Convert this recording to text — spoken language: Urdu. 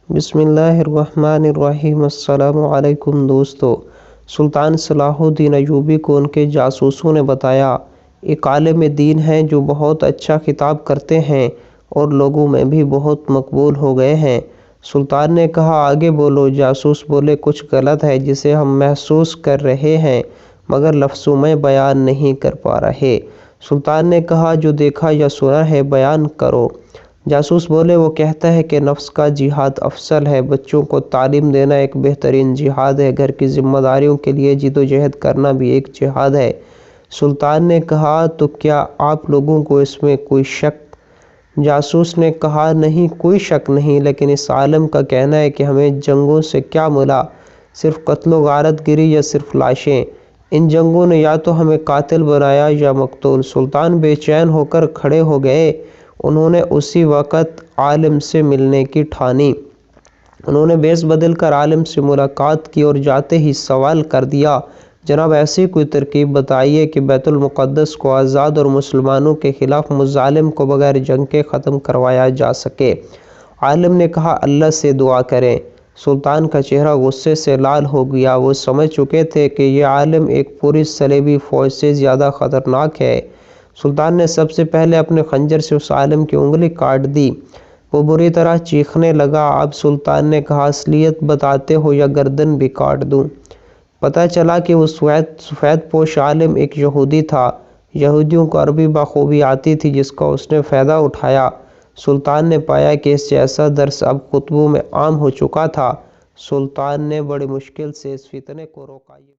بسم اللہ الرحمن الرحیم۔ السلام علیکم دوستو۔ سلطان صلاح الدین ایوبی کو ان کے جاسوسوں نے بتایا ایک عالم دین ہیں جو بہت اچھا خطاب کرتے ہیں اور لوگوں میں بھی بہت مقبول ہو گئے ہیں۔ سلطان نے کہا آگے بولو۔ جاسوس بولے کچھ غلط ہے جسے ہم محسوس کر رہے ہیں مگر لفظوں میں بیان نہیں کر پا رہے۔ سلطان نے کہا جو دیکھا یا سنا ہے بیان کرو۔ جاسوس بولے وہ کہتا ہے کہ نفس کا جہاد افضل ہے، بچوں کو تعلیم دینا ایک بہترین جہاد ہے، گھر کی ذمہ داریوں کے لیے جدوجہد کرنا بھی ایک جہاد ہے۔ سلطان نے کہا تو کیا آپ لوگوں کو اس میں کوئی شک؟ جاسوس نے کہا نہیں کوئی شک نہیں، لیکن اس عالم کا کہنا ہے کہ ہمیں جنگوں سے کیا ملا، صرف قتل و غارت گری یا صرف لاشیں؟ ان جنگوں نے یا تو ہمیں قاتل بنایا یا مقتول۔ سلطان بے چین ہو کر کھڑے ہو گئے۔ انہوں نے اسی وقت عالم سے ملنے کی ٹھانی۔ انہوں نے بیس بدل کر عالم سے ملاقات کی اور جاتے ہی سوال کر دیا جناب ایسی کوئی ترکیب بتائیے کہ بیت المقدس کو آزاد اور مسلمانوں کے خلاف مظالم کو بغیر جنگ کے ختم کروایا جا سکے۔ عالم نے کہا اللہ سے دعا کریں۔ سلطان کا چہرہ غصے سے لال ہو گیا۔ وہ سمجھ چکے تھے کہ یہ عالم ایک پوری صلیبی فوج سے زیادہ خطرناک ہے۔ سلطان نے سب سے پہلے اپنے خنجر سے اس عالم کی انگلی کاٹ دی۔ وہ بری طرح چیخنے لگا۔ اب سلطان نے کہا اصلیت بتاتے ہو یا گردن بھی کاٹ دوں؟ پتہ چلا کہ وہ سفید پوش عالم ایک یہودی تھا۔ یہودیوں کو عربی بخوبی آتی تھی جس کا اس نے فائدہ اٹھایا۔ سلطان نے پایا کہ اس جیسا درس اب خطبوں میں عام ہو چکا تھا۔ سلطان نے بڑی مشکل سے اس فتنے کو روکا۔